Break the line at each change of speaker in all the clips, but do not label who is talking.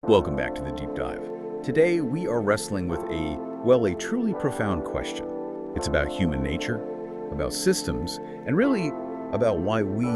Welcome back to the Deep Dive. Today, we are wrestling with a truly profound question. It's about human nature, about systems, and really about why we,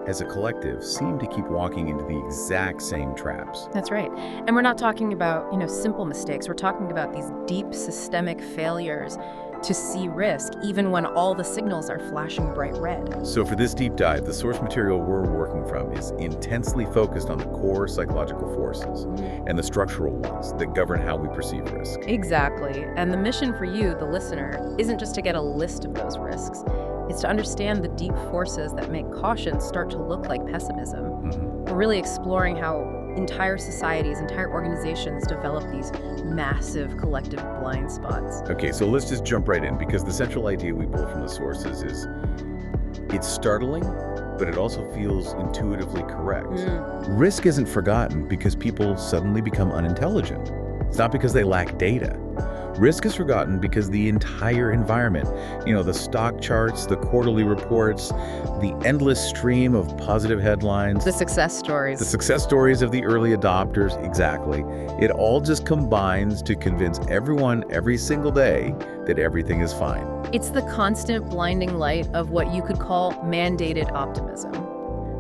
as a collective, seem to keep walking into the exact same traps.
That's right. And we're not talking about, simple mistakes. We're talking about these deep systemic failures to see risk, even when all the signals are flashing bright red.
So for this deep dive, the source material we're working from is intensely focused on the core psychological forces and the structural ones that govern how we perceive risk.
Exactly. And the mission for you, the listener, isn't just to get a list of those risks. It's to understand the deep forces that make caution start to look like pessimism. We're really exploring how entire societies, entire organizations develop these massive collective blind spots.
Okay, so let's just jump right in, because the central idea we pull from the sources is it's startling, but it also feels intuitively correct. Risk isn't forgotten because people suddenly become unintelligent. It's not because they lack data. Risk is forgotten because the entire environment, the stock charts, the quarterly reports, the endless stream of positive headlines.
The success stories.
The success stories of the early adopters, exactly. It all just combines to convince everyone every single day that everything is fine.
It's the constant blinding light of what you could call mandated optimism.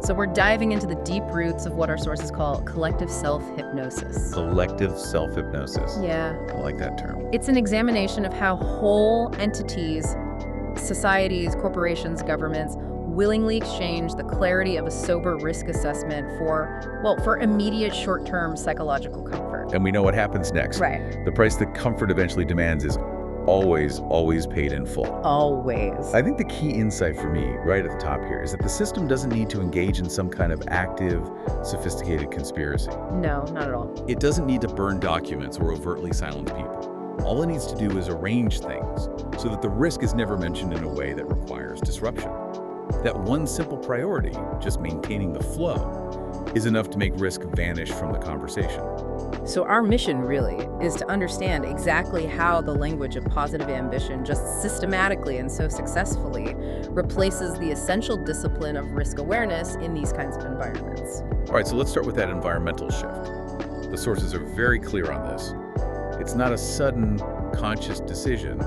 So we're diving into the deep roots of what our sources call collective self-hypnosis.
Collective self-hypnosis.
Yeah.
I like that term.
It's an examination of how whole entities, societies, corporations, governments willingly exchange the clarity of a sober risk assessment for immediate short-term psychological comfort.
And we know what happens next.
Right.
The price that comfort eventually demands is always paid in full.
Always.
I think the key insight for me, right at the top here, is that the system doesn't need to engage in some kind of active, sophisticated conspiracy.
No, not at all.
It doesn't need to burn documents or overtly silence people. All it needs to do is arrange things so that the risk is never mentioned in a way that requires disruption. That one simple priority, just maintaining the flow, is enough to make risk vanish from the conversation.
So our mission really is to understand exactly how the language of positive ambition just systematically and so successfully replaces the essential discipline of risk awareness in these kinds of environments.
All right, so let's start with that environmental shift. The sources are very clear on this. It's not a sudden, conscious decision.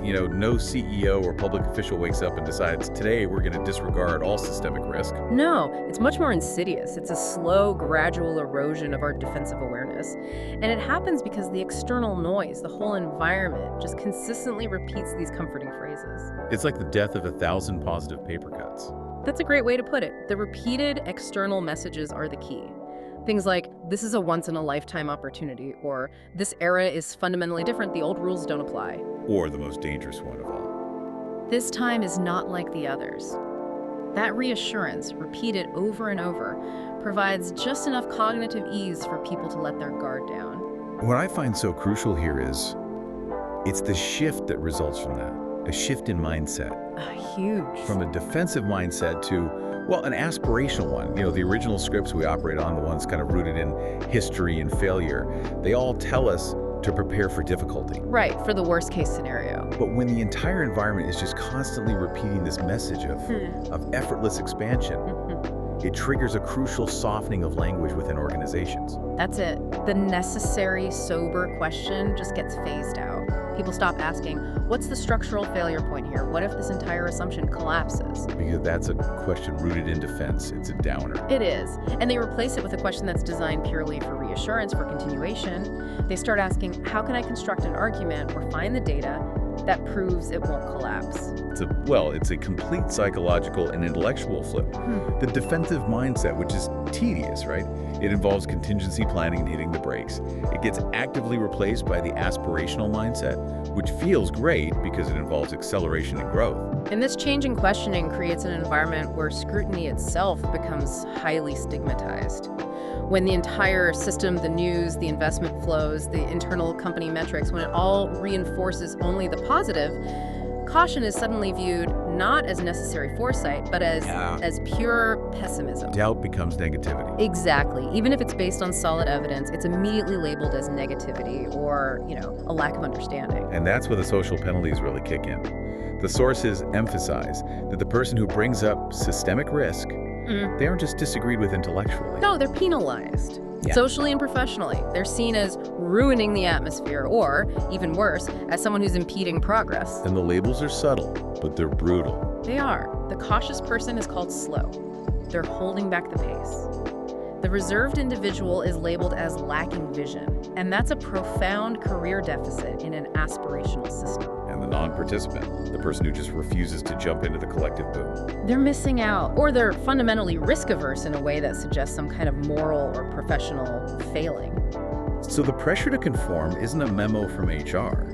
No CEO or public official wakes up and decides, today we're going to disregard all systemic risk.
No, it's much more insidious. It's a slow, gradual erosion of our defensive awareness. And it happens because the external noise, the whole environment, just consistently repeats these comforting phrases.
It's like the death of 1,000 positive paper cuts.
That's a great way to put it. The repeated external messages are the key. Things like, this is a once-in-a-lifetime opportunity, or this era is fundamentally different, the old rules don't apply.
Or the most dangerous one of all.
This time is not like the others. That reassurance, repeated over and over, provides just enough cognitive ease for people to let their guard down.
What I find so crucial here is, it's the shift that results from that, a shift in mindset.
Huge.
From a defensive mindset to, an aspirational one. The original scripts we operate on, the ones kind of rooted in history and failure, they all tell us to prepare for difficulty.
Right, for the worst case scenario.
But when the entire environment is just constantly repeating this message of effortless expansion, it triggers a crucial softening of language within organizations.
That's it. The necessary, sober question just gets phased out. People stop asking, what's the structural failure point here? What if this entire assumption collapses?
Because that's a question rooted in defense. It's a downer.
It is. And they replace it with a question that's designed purely for reassurance, for continuation. They start asking, how can I construct an argument or find the data that proves it won't collapse?
It's a complete psychological and intellectual flip. The defensive mindset, which is tedious, right? It involves contingency planning and hitting the brakes. It gets actively replaced by the aspirational mindset, which feels great because it involves acceleration and growth.
And this change in questioning creates an environment where scrutiny itself becomes highly stigmatized. When the entire system, the news, the investment flows, the internal company metrics, when it all reinforces only the positive, caution is suddenly viewed not as necessary foresight, but as pure pessimism.
Doubt becomes negativity.
Exactly. Even if it's based on solid evidence, it's immediately labeled as negativity or, a lack of understanding.
And that's where the social penalties really kick in. The sources emphasize that the person who brings up systemic risk, they aren't just disagreed with intellectually.
No, they're penalized.
Yeah.
Socially and professionally, they're seen as ruining the atmosphere, or, even worse, as someone who's impeding progress.
And the labels are subtle, but they're brutal.
They are. The cautious person is called slow. They're holding back the pace. The reserved individual is labeled as lacking vision, and that's a profound career deficit in an aspirational system.
And the non-participant, the person who just refuses to jump into the collective boom.
They're missing out, or they're fundamentally risk-averse in a way that suggests some kind of moral or professional failing.
So the pressure to conform isn't a memo from HR.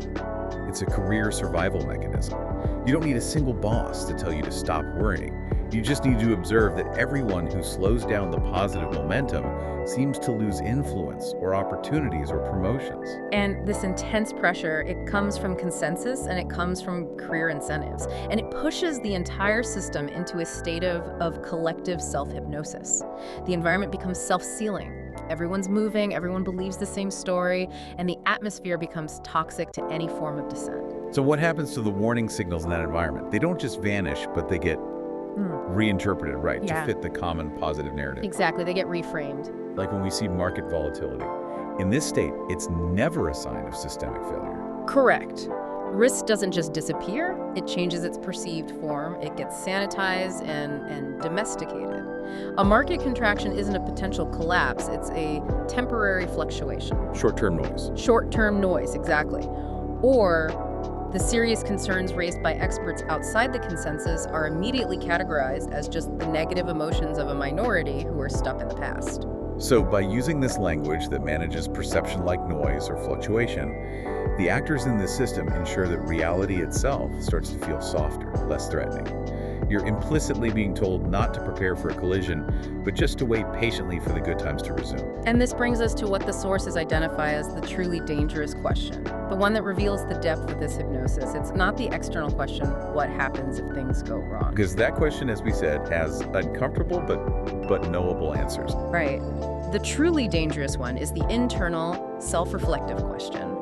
It's a career survival mechanism. You don't need a single boss to tell you to stop worrying. You just need to observe that everyone who slows down the positive momentum seems to lose influence or opportunities or promotions.
And this intense pressure, it comes from consensus and it comes from career incentives. And it pushes the entire system into a state of collective self-hypnosis. The environment becomes self-sealing. Everyone's moving, everyone believes the same story, and the atmosphere becomes toxic to any form of dissent.
So what happens to the warning signals in that environment? They don't just vanish, but they get reinterpreted, right,
Yeah.
to fit the common positive narrative.
Exactly, they get reframed.
Like when we see market volatility. In this state, it's never a sign of systemic failure.
Correct. Risk doesn't just disappear, it changes its perceived form, it gets sanitized and domesticated. A market contraction isn't a potential collapse, it's a temporary fluctuation.
Short-term noise.
Short-term noise, exactly. Or the serious concerns raised by experts outside the consensus are immediately categorized as just the negative emotions of a minority who are stuck in the past.
So by using this language that manages perception like noise or fluctuation, the actors in this system ensure that reality itself starts to feel softer, less threatening. You're implicitly being told not to prepare for a collision, but just to wait patiently for the good times to resume.
And this brings us to what the sources identify as the truly dangerous question, the one that reveals the depth of this hypnosis. It's not the external question, what happens if things go wrong?
Because that question, as we said, has uncomfortable but knowable answers.
Right. The truly dangerous one is the internal, self-reflective question.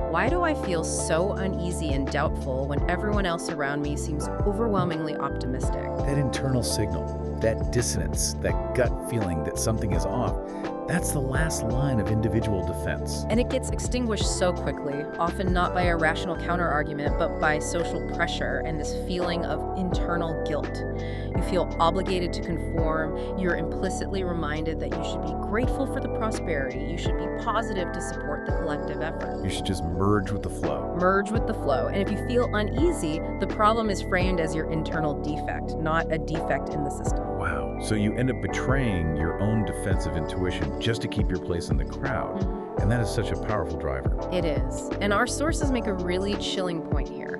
Why do I feel so uneasy and doubtful when everyone else around me seems overwhelmingly optimistic?
That internal signal, that dissonance, that gut feeling that something is off, that's the last line of individual defense.
And it gets extinguished so quickly, often not by a rational counterargument, but by social pressure and this feeling of internal guilt. You feel obligated to conform, you're implicitly reminded that you should be grateful for the prosperity, you should be positive to support the collective effort.
You should just merge with the flow.
Merge with the flow. And if you feel uneasy, the problem is framed as your internal defect, not a defect in the system.
Wow. So you end up betraying your own defensive intuition just to keep your place in the crowd. And that is such a powerful driver.
It is. And our sources make a really chilling point here.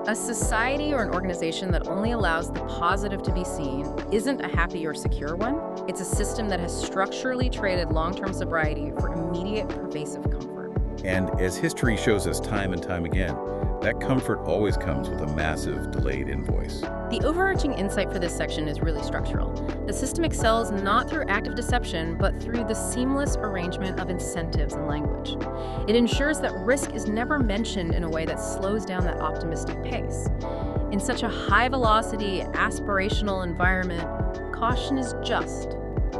A society or an organization that only allows the positive to be seen isn't a happy or secure one. It's a system that has structurally traded long-term sobriety for immediate, pervasive comfort.
And as history shows us time and time again, that comfort always comes with a massive delayed invoice.
The overarching insight for this section is really structural. The system excels not through active deception, but through the seamless arrangement of incentives and language. It ensures that risk is never mentioned in a way that slows down that optimistic pace. In such a high-velocity, aspirational environment, caution is just.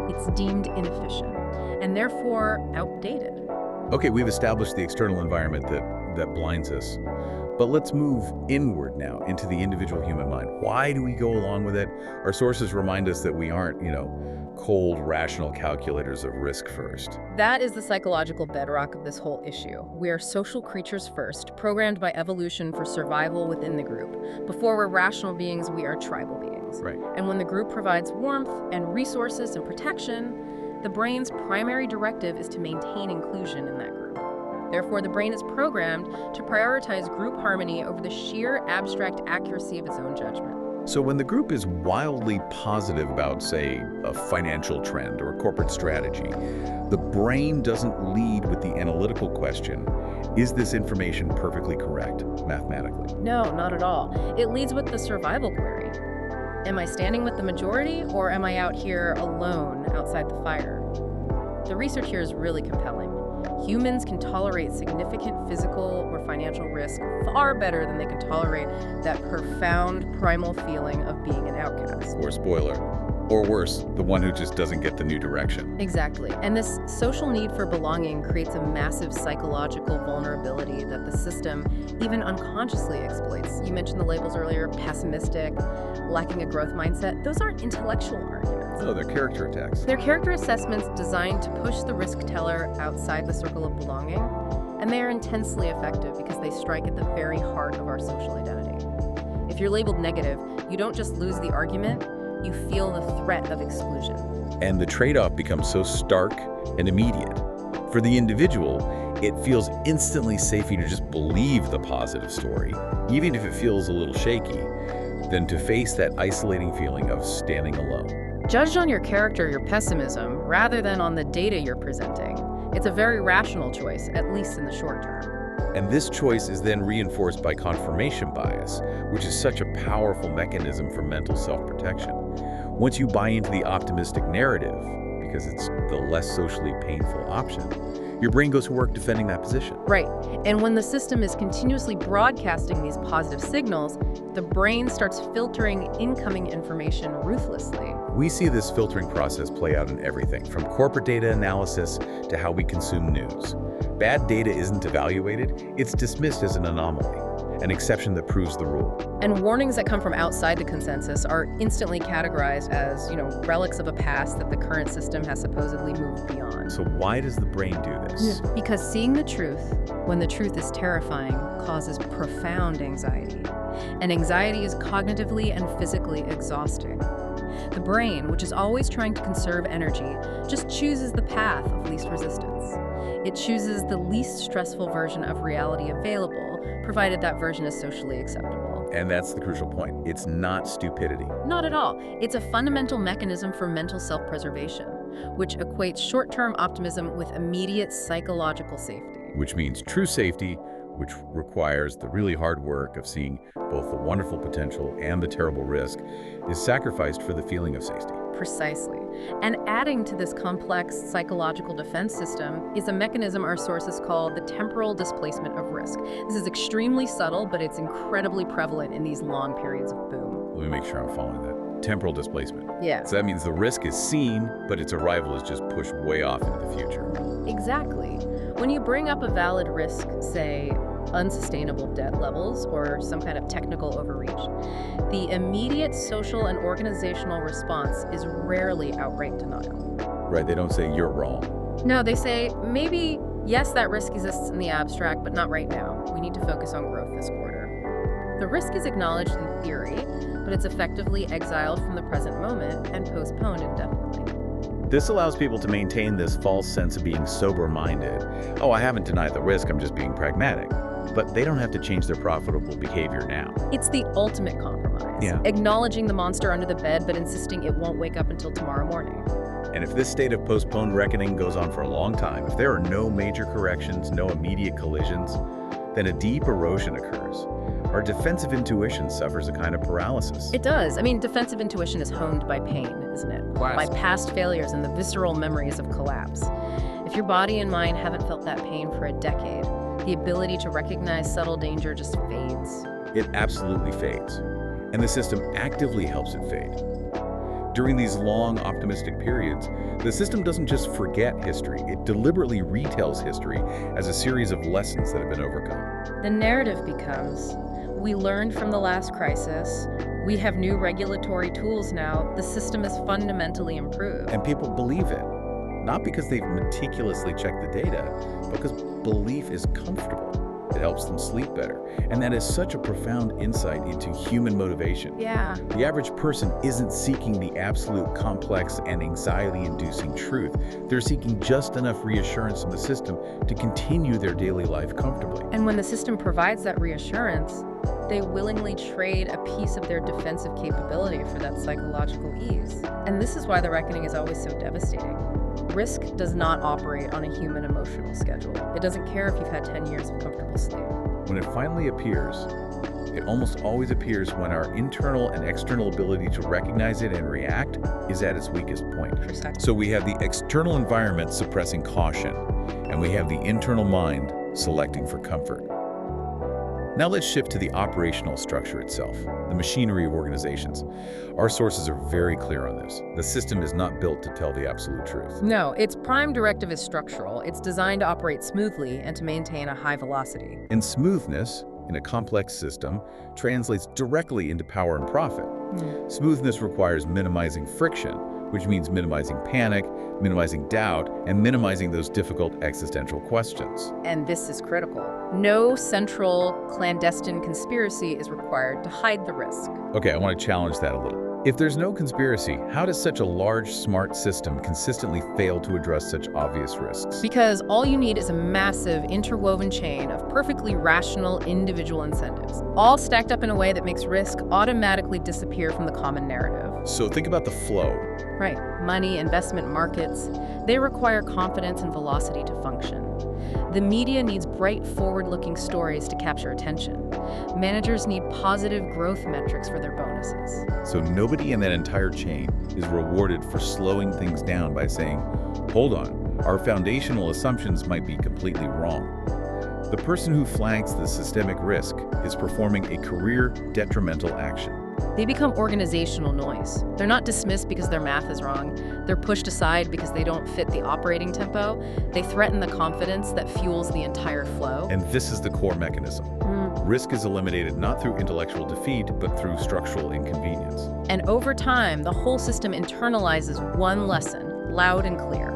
It's deemed inefficient, and therefore outdated.
Okay, we've established the external environment that blinds us. But let's move inward now into the individual human mind. Why do we go along with it? Our sources remind us that we aren't, cold, rational calculators of risk first.
That is the psychological bedrock of this whole issue. We are social creatures first, programmed by evolution for survival within the group. Before we're rational beings, we are tribal beings.
Right.
And when the group provides warmth and resources and protection, the brain's primary directive is to maintain inclusion in that group. Therefore, the brain is programmed to prioritize group harmony over the sheer abstract accuracy of its own judgment.
So when the group is wildly positive about, say, a financial trend or a corporate strategy, the brain doesn't lead with the analytical question, is this information perfectly correct mathematically?
No, not at all. It leads with the survival query. Am I standing with the majority, or am I out here alone outside the fire? The research here is really compelling. Humans can tolerate significant physical or financial risk far better than they can tolerate that profound primal feeling of being an outcast.
Or spoiler, Or worse, the one who just doesn't get the new direction.
Exactly. And this social need for belonging creates a massive psychological vulnerability that the system even unconsciously exploits. You mentioned the labels earlier, pessimistic, lacking a growth mindset. Those aren't intellectual arguments.
Oh, they're character attacks.
They're character assessments designed to push the risk teller outside the circle of belonging, and they are intensely effective because they strike at the very heart of our social identity. If you're labeled negative, you don't just lose the argument, you feel the threat of exclusion.
And the trade-off becomes so stark and immediate. For the individual, it feels instantly safer to just believe the positive story, even if it feels a little shaky, than to face that isolating feeling of standing alone.
Judged on your character, your pessimism, rather than on the data you're presenting. It's a very rational choice, at least in the short term.
And this choice is then reinforced by confirmation bias, which is such a powerful mechanism for mental self-protection. Once you buy into the optimistic narrative, because it's the less socially painful option, your brain goes to work defending that position.
Right. And when the system is continuously broadcasting these positive signals, the brain starts filtering incoming information ruthlessly.
We see this filtering process play out in everything, from corporate data analysis to how we consume news. Bad data isn't evaluated, it's dismissed as an anomaly, an exception that proves the rule.
And warnings that come from outside the consensus are instantly categorized as, relics of a past that the current system has supposedly moved beyond.
So why does the brain do this?
Because seeing the truth, when the truth is terrifying, causes profound anxiety. And anxiety is cognitively and physically exhausting. The brain, which is always trying to conserve energy, just chooses the path of least resistance. It chooses the least stressful version of reality available, provided that version is socially acceptable.
And that's the crucial point. It's not stupidity.
Not at all. It's a fundamental mechanism for mental self-preservation, which equates short-term optimism with immediate psychological safety.
Which means true safety, which requires the really hard work of seeing both the wonderful potential and the terrible risk, is sacrificed for the feeling of safety.
Precisely. And adding to this complex psychological defense system is a mechanism our sources call the temporal displacement of risk. This is extremely subtle, but it's incredibly prevalent in these long periods of boom.
Let me make sure I'm following that. Temporal displacement.
Yeah.
So that means the risk is seen, but its arrival is just pushed way off into the future.
Exactly. When you bring up a valid risk, say, unsustainable debt levels or some kind of technical overreach, the immediate social and organizational response is rarely outright denial.
Right, they don't say you're wrong.
No, they say, maybe, yes, that risk exists in the abstract, but not right now. We need to focus on growth this quarter. The risk is acknowledged in theory, but it's effectively exiled from the present moment and postponed indefinitely.
This allows people to maintain this false sense of being sober-minded. Oh, I haven't denied the risk, I'm just being pragmatic. But they don't have to change their profitable behavior now.
It's the ultimate compromise.
Yeah.
Acknowledging the monster under the bed, but insisting it won't wake up until tomorrow morning.
And if this state of postponed reckoning goes on for a long time, if there are no major corrections, no immediate collisions, then a deep erosion occurs. Our defensive intuition suffers a kind of paralysis.
It does. I mean, defensive intuition is honed by pain, isn't it? By past failures and the visceral memories of collapse. If your body and mind haven't felt that pain for a decade, the ability to recognize subtle danger just fades.
It absolutely fades. And the system actively helps it fade. During these long, optimistic periods, the system doesn't just forget history, it deliberately retells history as a series of lessons that have been overcome.
The narrative becomes, we learned from the last crisis, we have new regulatory tools now, the system is fundamentally improved.
And people believe it, not because they've meticulously checked the data, but because belief is comfortable. It helps them sleep better. And that is such a profound insight into human motivation.
Yeah.
The average person isn't seeking the absolute complex and anxiety-inducing truth. They're seeking just enough reassurance from the system to continue their daily life comfortably.
And when the system provides that reassurance, they willingly trade a piece of their defensive capability for that psychological ease. And this is why the reckoning is always so devastating. Risk does not operate on a human emotional schedule. It doesn't care if you've had 10 years of comfortable sleep.
When it finally appears, it almost always appears when our internal and external ability to recognize it and react is at its weakest point.
Precisely.
So we have the external environment suppressing caution, and we have the internal mind selecting for comfort. Now let's shift to the operational structure itself, the machinery of organizations. Our sources are very clear on this. The system is not built to tell the absolute truth.
No, its prime directive is structural. It's designed to operate smoothly and to maintain a high velocity.
And smoothness, in a complex system, translates directly into power and profit. Smoothness requires minimizing friction, which means minimizing panic, minimizing doubt, and minimizing those difficult existential questions.
And this is critical. No central, clandestine conspiracy is required to hide the risk.
Okay, I want to challenge that a little. If there's no conspiracy, how does such a large, smart system consistently fail to address such obvious risks?
Because all you need is a massive, interwoven chain of perfectly rational individual incentives, all stacked up in a way that makes risk automatically disappear from the common narrative.
So think about the flow.
Right. Money, investment markets, they require confidence and velocity to function. The media needs bright, forward-looking stories to capture attention. Managers need positive growth metrics for their bonuses.
So nobody in that entire chain is rewarded for slowing things down by saying, hold on, our foundational assumptions might be completely wrong. The person who flags the systemic risk is performing a career detrimental action.
They become organizational noise. They're not dismissed because their math is wrong. They're pushed aside because they don't fit the operating tempo. They threaten the confidence that fuels the entire flow.
And this is the core mechanism. Risk is eliminated not through intellectual defeat, but through structural inconvenience.
And over time, the whole system internalizes one lesson, loud and clear.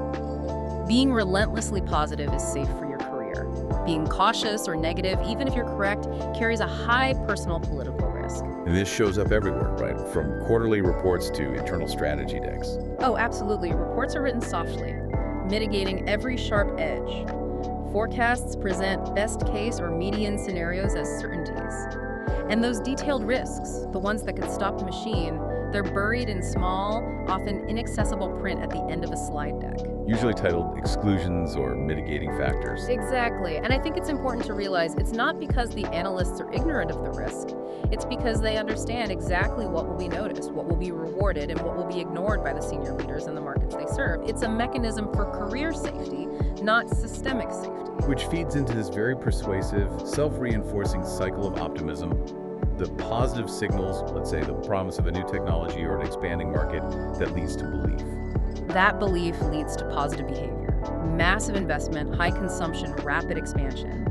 Being relentlessly positive is safe for your career. Being cautious or negative, even if you're correct, carries a high personal political risk.
And this shows up everywhere, right? From quarterly reports to internal strategy decks.
Oh, absolutely. Reports are written softly, mitigating every sharp edge. Forecasts present best case or median scenarios as certainties. And those detailed risks, the ones that could stop the machine, they're buried in small, often inaccessible print at the end of a slide deck.
Usually titled exclusions or mitigating factors.
Exactly. And I think it's important to realize it's not because the analysts are ignorant of the risk. It's because they understand exactly what will be noticed, what will be rewarded, and what will be ignored by the senior leaders in the markets they serve. It's a mechanism for career safety, not systemic safety.
Which feeds into this very persuasive, self-reinforcing cycle of optimism. The positive signals, let's say the promise of a new technology or an expanding market, that leads to belief.
That belief leads to positive behavior. Massive investment, high consumption, rapid expansion.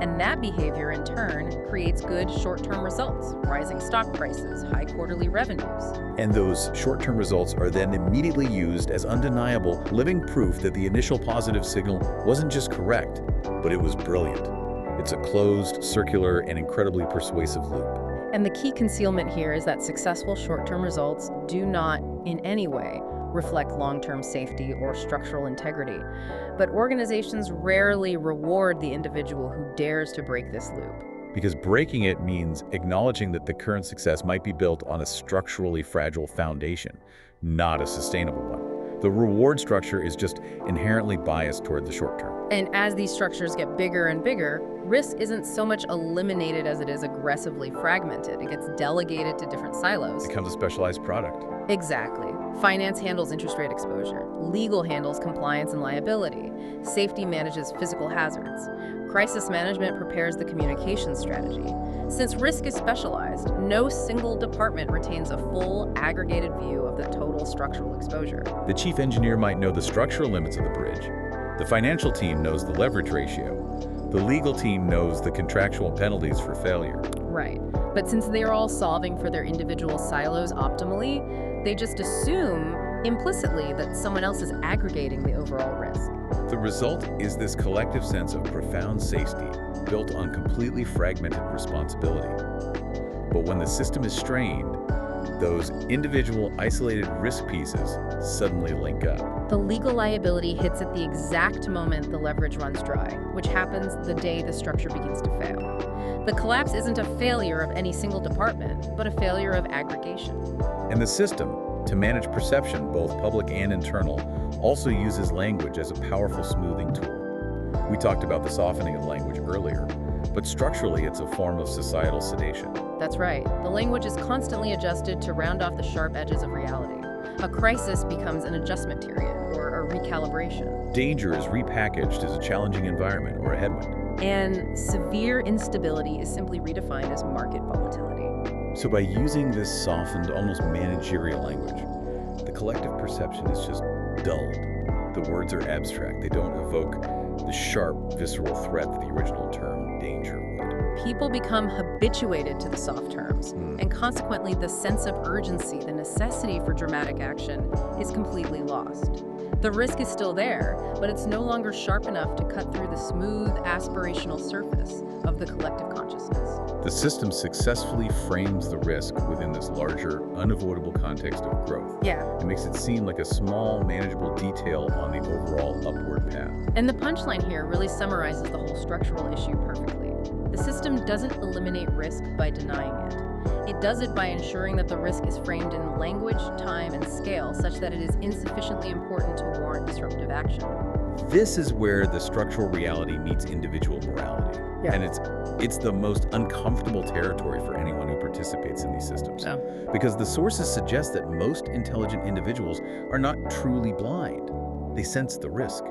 And that behavior, in turn, creates good short-term results, rising stock prices, high quarterly revenues.
And those short-term results are then immediately used as undeniable, living proof that the initial positive signal wasn't just correct, but it was brilliant. It's a closed, circular, and incredibly persuasive loop.
And the key concealment here is that successful short-term results do not, in any way, reflect long-term safety or structural integrity. But organizations rarely reward the individual who dares to break this loop.
Because breaking it means acknowledging that the current success might be built on a structurally fragile foundation, not a sustainable one. The reward structure is just inherently biased toward the short term.
And as these structures get bigger and bigger, risk isn't so much eliminated as it is aggressively fragmented. It gets delegated to different silos.
It becomes a specialized product.
Exactly. Finance handles interest rate exposure. Legal handles compliance and liability. Safety manages physical hazards. Crisis management prepares the communication strategy. Since risk is specialized, no single department retains a full, aggregated view of the total structural exposure.
The chief engineer might know the structural limits of the bridge. The financial team knows the leverage ratio. The legal team knows the contractual penalties for failure.
Right. But since they are all solving for their individual silos optimally, they just assume implicitly that someone else is aggregating the overall risk.
The result is this collective sense of profound safety built on completely fragmented responsibility. But when the system is strained, those individual isolated risk pieces suddenly link up.
The legal liability hits at the exact moment the leverage runs dry, which happens the day the structure begins to fail. The collapse isn't a failure of any single department, but a failure of aggregation.
And the system, to manage perception, both public and internal, also uses language as a powerful smoothing tool. We talked about the softening of language earlier, but structurally it's a form of societal sedation.
That's right. The language is constantly adjusted to round off the sharp edges of reality. A crisis becomes an adjustment period or a recalibration.
Danger is repackaged as a challenging environment or a headwind.
And severe instability is simply redefined as market volatility.
So by using this softened, almost managerial language, the collective perception is just dulled. The words are abstract. They don't evoke the sharp, visceral threat that the original term danger would.
People become habituated to the soft terms, and consequently the sense of urgency, the necessity for dramatic action, is completely lost. The risk is still there, but it's no longer sharp enough to cut through the smooth, aspirational surface of the collective consciousness.
The system successfully frames the risk within this larger, unavoidable context of growth.
Yeah.
It makes it seem like a small, manageable detail on the overall upward path.
And the punchline here really summarizes the whole structural issue perfectly. The system doesn't eliminate risk by denying it. It does it by ensuring that the risk is framed in language, time, and scale such that it is insufficiently important to warrant disruptive action.
This is where the structural reality meets individual morality.
Yeah.
And it's the most uncomfortable territory for anyone who participates in these systems.
Yeah.
Because the sources suggest that most intelligent individuals are not truly blind. They sense the risk,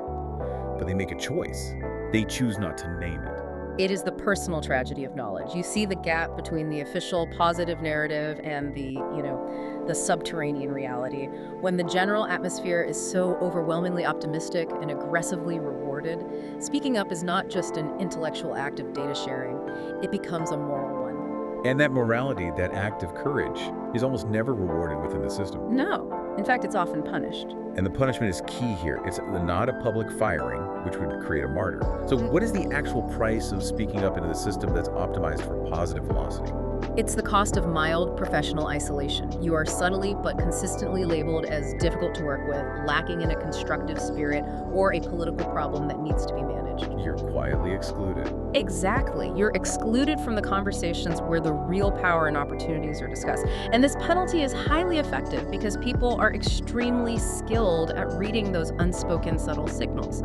but they make a choice. They choose not to name it.
It is the personal tragedy of knowledge. You see the gap between the official positive narrative and the subterranean reality. When the general atmosphere is so overwhelmingly optimistic and aggressively rewarded, speaking up is not just an intellectual act of data sharing, it becomes a moral one.
And that morality, that act of courage, is almost never rewarded within the system.
No. In fact, it's often punished.
And the punishment is key here. It's not a public firing, which would create a martyr. So what is the actual price of speaking up into the system that's optimized for positive velocity?
It's the cost of mild professional isolation. You are subtly but consistently labeled as difficult to work with, lacking in a constructive spirit, or a political problem that needs to be managed.
You're quietly excluded.
Exactly. You're excluded from the conversations where the real power and opportunities are discussed. And this penalty is highly effective because people are extremely skilled at reading those unspoken subtle signals.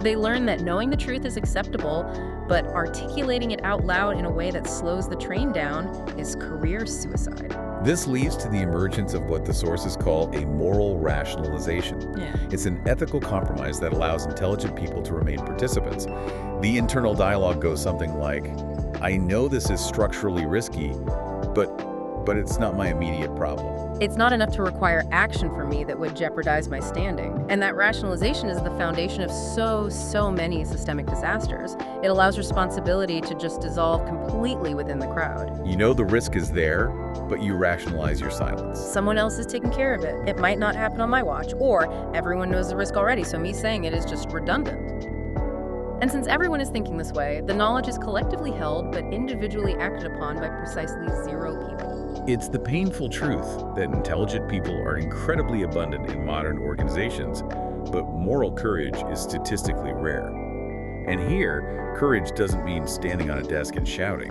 They learn that knowing the truth is acceptable, but articulating it out loud in a way that slows the train down is career suicide.
This leads to the emergence of what the sources call a moral rationalization.
Yeah.
It's an ethical compromise that allows intelligent people to remain participants. The internal dialogue goes something like, I know this is structurally risky, but it's not my immediate problem.
It's not enough to require action from me that would jeopardize my standing. And that rationalization is the foundation of so many systemic disasters. It allows responsibility to just dissolve completely within the crowd.
You know the risk is there, but you rationalize your silence.
Someone else is taking care of it. It might not happen on my watch, or everyone knows the risk already, so me saying it is just redundant. And since everyone is thinking this way, the knowledge is collectively held but individually acted upon by precisely 0 people.
It's the painful truth that intelligent people are incredibly abundant in modern organizations, but moral courage is statistically rare. And here, courage doesn't mean standing on a desk and shouting.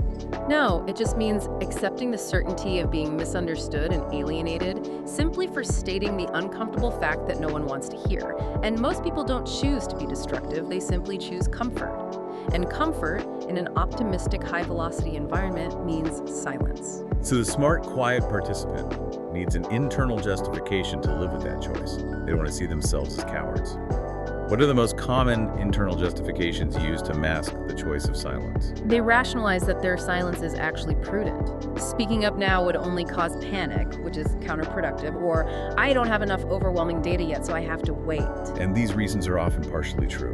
No, it just means accepting the certainty of being misunderstood and alienated simply for stating the uncomfortable fact that no one wants to hear. And most people don't choose to be destructive, they simply choose comfort. And comfort in an optimistic, high-velocity environment means silence.
So the smart, quiet participant needs an internal justification to live with that choice. They don't want to see themselves as cowards. What are the most common internal justifications used to mask the choice of silence?
They rationalize that their silence is actually prudent. Speaking up now would only cause panic, which is counterproductive, or I don't have enough overwhelming data yet, so I have to wait.
And these reasons are often partially true.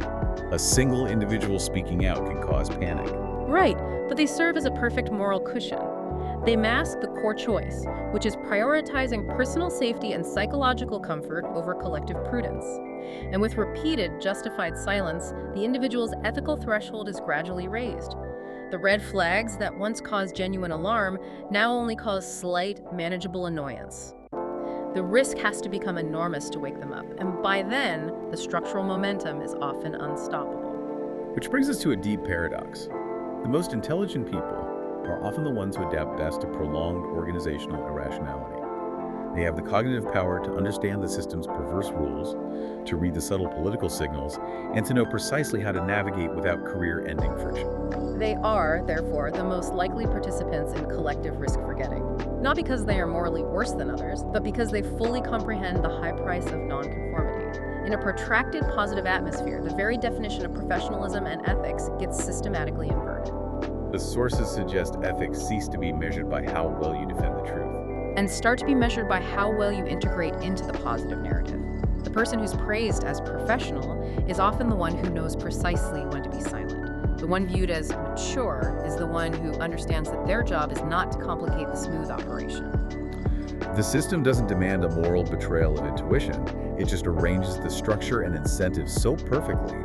A single individual speaking out can cause panic.
Right, but they serve as a perfect moral cushion. They mask the core choice, which is prioritizing personal safety and psychological comfort over collective prudence. And with repeated justified silence, the individual's ethical threshold is gradually raised. The red flags that once caused genuine alarm now only cause slight, manageable annoyance. The risk has to become enormous to wake them up, and by then, the structural momentum is often unstoppable.
Which brings us to a deep paradox. The most intelligent people are often the ones who adapt best to prolonged organizational irrationality. They have the cognitive power to understand the system's perverse rules, to read the subtle political signals, and to know precisely how to navigate without career-ending friction.
They are, therefore, the most likely participants in collective risk forgetting. Not because they are morally worse than others, but because they fully comprehend the high price of nonconformity. In a protracted positive atmosphere, the very definition of professionalism and ethics gets systematically inverted.
The sources suggest ethics cease to be measured by how well you defend the truth.
And start to be measured by how well you integrate into the positive narrative. The person who's praised as professional is often the one who knows precisely when to be silent. The one viewed as mature is the one who understands that their job is not to complicate the smooth operation.
The system doesn't demand a moral betrayal of intuition. It just arranges the structure and incentives so perfectly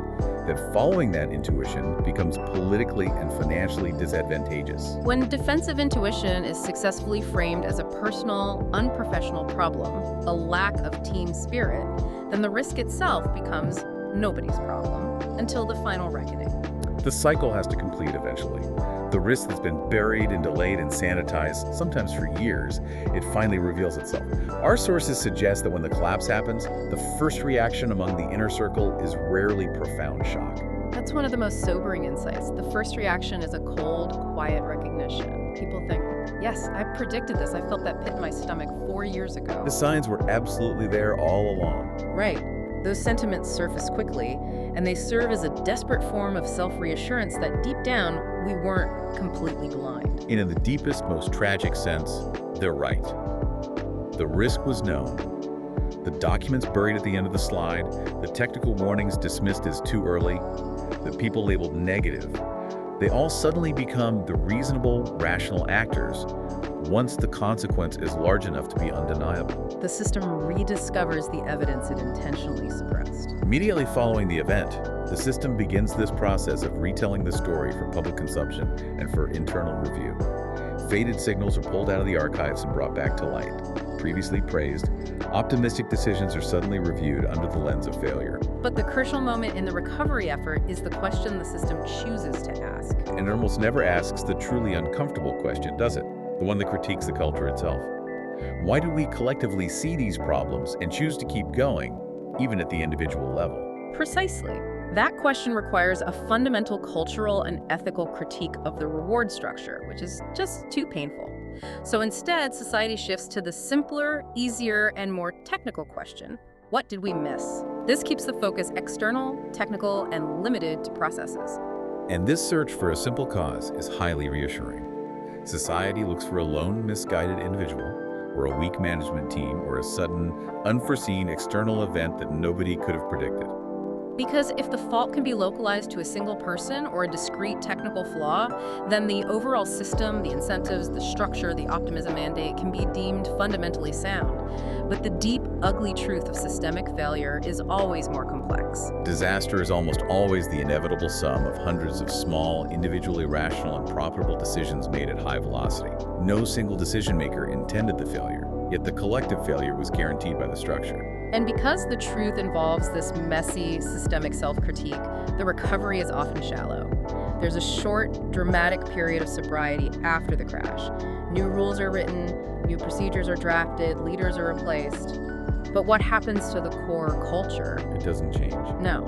that following that intuition becomes politically and financially disadvantageous.
When defensive intuition is successfully framed as a personal, unprofessional problem, a lack of team spirit, then the risk itself becomes nobody's problem until the final reckoning.
The cycle has to complete eventually. The risk that's been buried and delayed and sanitized, sometimes for years, it finally reveals itself. Our sources suggest that when the collapse happens, the first reaction among the inner circle is rarely profound shock.
That's one of the most sobering insights. The first reaction is a cold, quiet recognition. People think, yes, I predicted this. I felt that pit in my stomach 4 years ago.
The signs were absolutely there all along.
Right. Those sentiments surface quickly, and they serve as a desperate form of self-reassurance that deep down, we weren't completely blind.
And in the deepest, most tragic sense, they're right. The risk was known. The documents buried at the end of the slide, the technical warnings dismissed as too early, the people labeled negative, they all suddenly become the reasonable, rational actors once the consequence is large enough to be undeniable.
The system rediscovers the evidence it intentionally suppressed.
Immediately following the event, the system begins this process of retelling the story for public consumption and for internal review. Faded signals are pulled out of the archives and brought back to light. Previously praised, optimistic decisions are suddenly reviewed under the lens of failure.
But the crucial moment in the recovery effort is the question the system chooses to ask.
And it almost never asks the truly uncomfortable question, does it? The one that critiques the culture itself. Why do we collectively see these problems and choose to keep going, even at the individual level?
Precisely. That question requires a fundamental cultural and ethical critique of the reward structure, which is just too painful. So instead, society shifts to the simpler, easier, and more technical question: what did we miss? This keeps the focus external, technical, and limited to processes.
And this search for a simple cause is highly reassuring. Society looks for a lone, misguided individual, or a weak management team, or a sudden, unforeseen external event that nobody could have predicted.
Because if the fault can be localized to a single person or a discrete technical flaw, then the overall system, the incentives, the structure, the optimism mandate can be deemed fundamentally sound. But the deep, ugly truth of systemic failure is always more complex.
Disaster is almost always the inevitable sum of hundreds of small, individually rational and profitable decisions made at high velocity. No single decision maker intended the failure, yet the collective failure was guaranteed by the structure.
And because the truth involves this messy, systemic self-critique, the recovery is often shallow. There's a short, dramatic period of sobriety after the crash. New rules are written, new procedures are drafted, leaders are replaced. But what happens to the core culture?
It doesn't change.
No.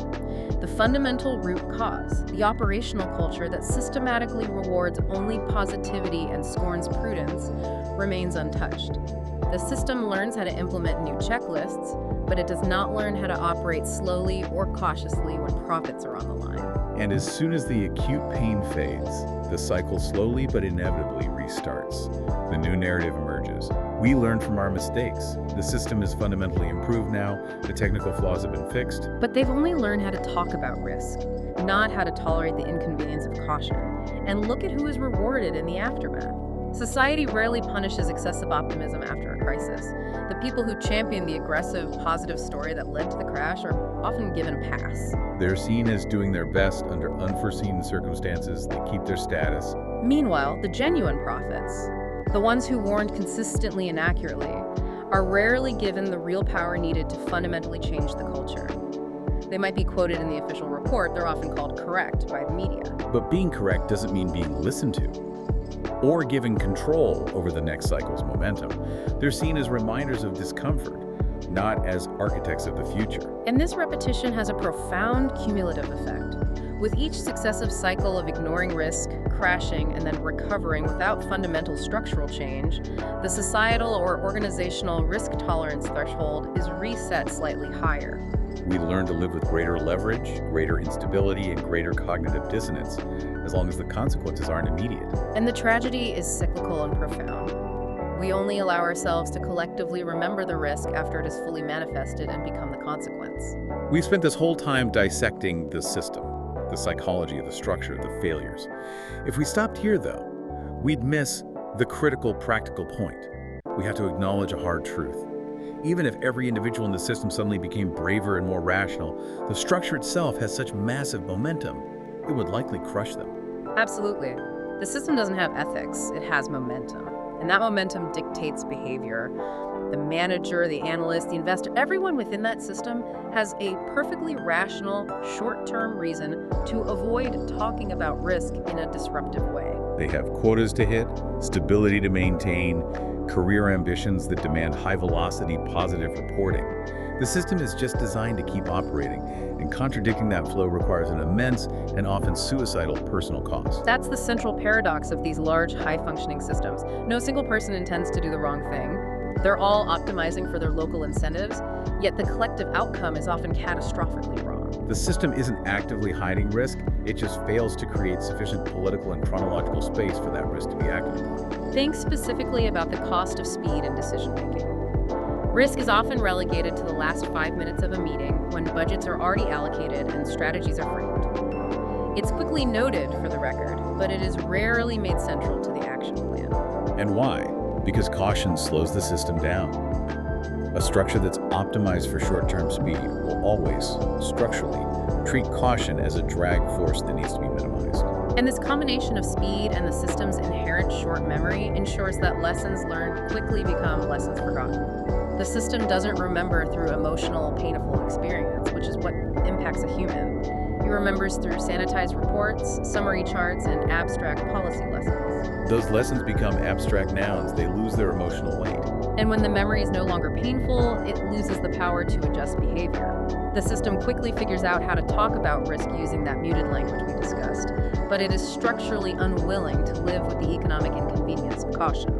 The fundamental root cause, the operational culture that systematically rewards only positivity and scorns prudence, remains untouched. The system learns how to implement new checklists, but it does not learn how to operate slowly or cautiously when profits are on the line.
And as soon as the acute pain fades, the cycle slowly but inevitably restarts. The new narrative emerges. We learn from our mistakes. The system is fundamentally improved now. The technical flaws have been fixed.
But they've only learned how to talk about risk, not how to tolerate the inconvenience of caution. And look at who is rewarded in the aftermath. Society rarely punishes excessive optimism after a crisis. The people who champion the aggressive, positive story that led to the crash are often given a pass.
They're seen as doing their best under unforeseen circumstances. They keep their status.
Meanwhile, the genuine prophets, the ones who warned consistently and accurately, are rarely given the real power needed to fundamentally change the culture. They might be quoted in the official report. They're often called correct by the media.
But being correct doesn't mean being listened to or given control over the next cycle's momentum. They're seen as reminders of discomfort, not as architects of the future.
And this repetition has a profound cumulative effect. With each successive cycle of ignoring risk, crashing, and then recovering without fundamental structural change, the societal or organizational risk tolerance threshold is reset slightly higher.
We learn to live with greater leverage, greater instability, and greater cognitive dissonance, as long as the consequences aren't immediate.
And the tragedy is cyclical and profound. We only allow ourselves to collectively remember the risk after it is fully manifested and become the consequence.
We've spent this whole time dissecting the system, the psychology of the structure, the failures. If we stopped here, though, we'd miss the critical, practical point. We have to acknowledge a hard truth. Even if every individual in the system suddenly became braver and more rational, the structure itself has such massive momentum, it would likely crush them.
Absolutely. The system doesn't have ethics, it has momentum. And that momentum dictates behavior. The manager, the analyst, the investor, everyone within that system has a perfectly rational, short-term reason to avoid talking about risk in a disruptive way.
They have quotas to hit, stability to maintain, career ambitions that demand high-velocity, positive reporting. The system is just designed to keep operating, and contradicting that flow requires an immense and often suicidal personal cost.
That's the central paradox of these large, high-functioning systems. No single person intends to do the wrong thing. They're all optimizing for their local incentives, yet the collective outcome is often catastrophically wrong.
The system isn't actively hiding risk, it just fails to create sufficient political and chronological space for that risk to be acted upon.
Think specifically about the cost of speed in decision-making. Risk is often relegated to the last 5 minutes of a meeting when budgets are already allocated and strategies are framed. It's quickly noted, for the record, but it is rarely made central to the action plan.
And why? Because caution slows the system down. A structure that's optimized for short-term speed will always, structurally, treat caution as a drag force that needs to be minimized.
And this combination of speed and the system's inherent short memory ensures that lessons learned quickly become lessons forgotten. The system doesn't remember through emotional, painful experience, which is what impacts a human. It remembers through sanitized reports, summary charts, and abstract policy lessons.
Those lessons become abstract nouns. They lose their emotional weight.
And when the memory is no longer painful, it loses the power to adjust behavior. The system quickly figures out how to talk about risk using that muted language we discussed, but it is structurally unwilling to live with the economic inconvenience of caution.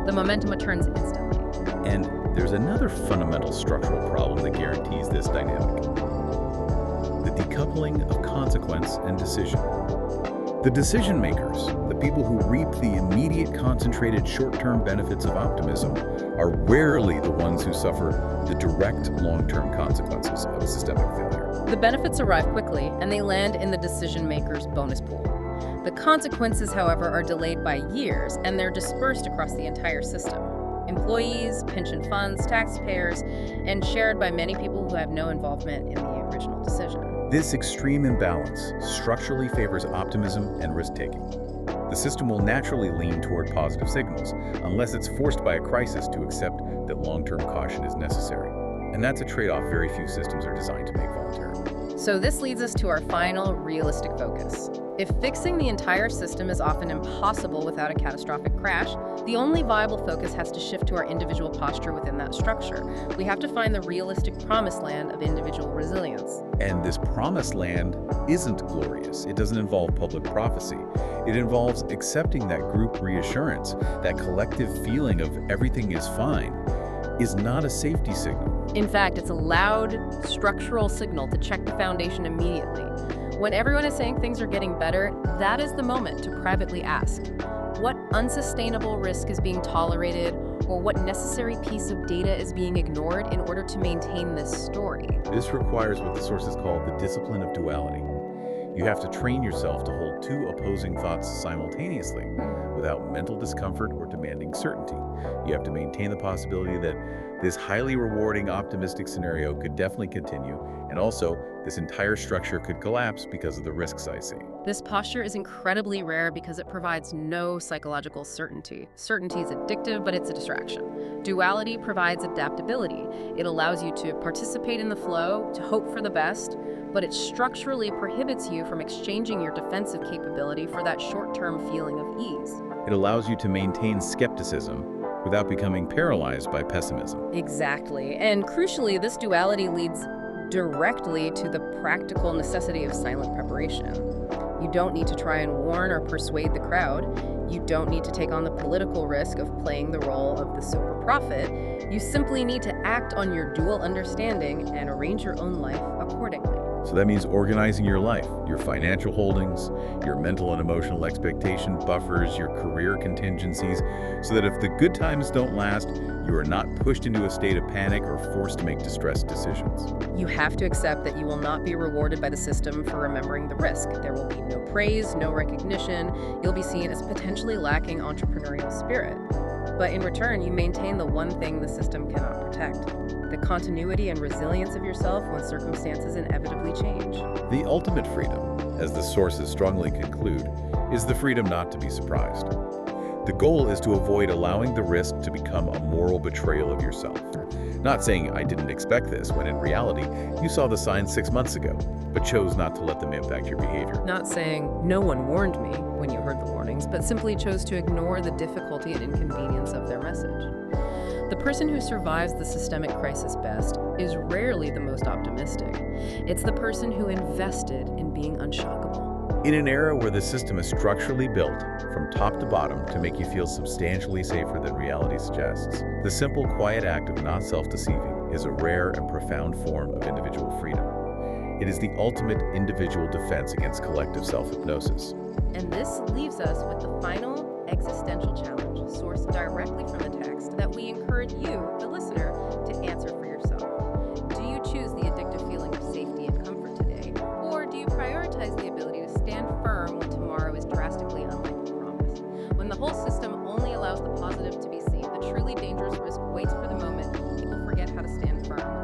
The momentum returns instantly.
And there's another fundamental structural problem that guarantees this dynamic: the decoupling of consequence and decision. The decision makers, the people who reap the immediate, concentrated, short-term benefits of optimism, are rarely the ones who suffer the direct, long-term consequences of a systemic failure.
The benefits arrive quickly, and they land in the decision maker's bonus pool. The consequences, however, are delayed by years, and they're dispersed across the entire system. Employees, pension funds, taxpayers, and shared by many people who have no involvement in the original decision.
This extreme imbalance structurally favors optimism and risk-taking. The system will naturally lean toward positive signals, unless it's forced by a crisis to accept that long-term caution is necessary. And that's a trade-off very few systems are designed to make voluntarily.
So this leads us to our final realistic focus. If fixing the entire system is often impossible without a catastrophic crash, the only viable focus has to shift to our individual posture within that structure. We have to find the realistic promised land of individual resilience.
And this promised land isn't glorious. It doesn't involve public prophecy. It involves accepting that group reassurance, that collective feeling of everything is fine, is not a safety signal.
In fact, it's a loud, structural signal to check the foundation immediately. When everyone is saying things are getting better, that is the moment to privately ask, what unsustainable risk is being tolerated, or what necessary piece of data is being ignored in order to maintain this story?
This requires what the sources call the discipline of duality. You have to train yourself to hold two opposing thoughts simultaneously without mental discomfort or demanding certainty. You have to maintain the possibility that this highly rewarding, optimistic scenario could definitely continue, and also this entire structure could collapse because of the risks I see.
This posture is incredibly rare because it provides no psychological certainty. Certainty is addictive, but it's a distraction. Duality provides adaptability. It allows you to participate in the flow, to hope for the best, but it structurally prohibits you from exchanging your defensive capability for that short-term feeling of ease.
It allows you to maintain skepticism without becoming paralyzed by pessimism.
Exactly. And crucially, this duality leads directly to the practical necessity of silent preparation. You don't need to try and warn or persuade the crowd. You don't need to take on the political risk of playing the role of the sober prophet. You simply need to act on your dual understanding and arrange your own life accordingly.
So that means organizing your life, your financial holdings, your mental and emotional expectation buffers, your career contingencies, so that if the good times don't last, you are not pushed into a state of panic or forced to make distressed decisions.
You have to accept that you will not be rewarded by the system for remembering the risk. There will be no praise, no recognition. You'll be seen as potentially lacking entrepreneurial spirit. But in return, you maintain the one thing the system cannot protect: the continuity and resilience of yourself when circumstances inevitably change.
The ultimate freedom, as the sources strongly conclude, is the freedom not to be surprised. The goal is to avoid allowing the risk to become a moral betrayal of yourself. Not saying I didn't expect this, when in reality, you saw the signs 6 months ago, but chose not to let them impact your behavior.
Not saying no one warned me when you heard the warnings, but simply chose to ignore the difficulty and inconvenience of their message. The person who survives the systemic crisis best is rarely the most optimistic. It's the person who invested in being unshockable.
In an era where the system is structurally built from top to bottom to make you feel substantially safer than reality suggests, the simple, quiet act of not self-deceiving is a rare and profound form of individual freedom. It is the ultimate individual defense against collective self-hypnosis.
And this leaves us with the final existential challenge, sourced directly from the text, that we encourage you, the listener, to answer for yourself. Do you choose the addictive feeling of safety and comfort today, or do you prioritize the ability to stand firm when tomorrow is drastically unlike the promise? When the whole system only allows the positive to be seen, the truly dangerous risk waits for the moment people forget how to stand firm.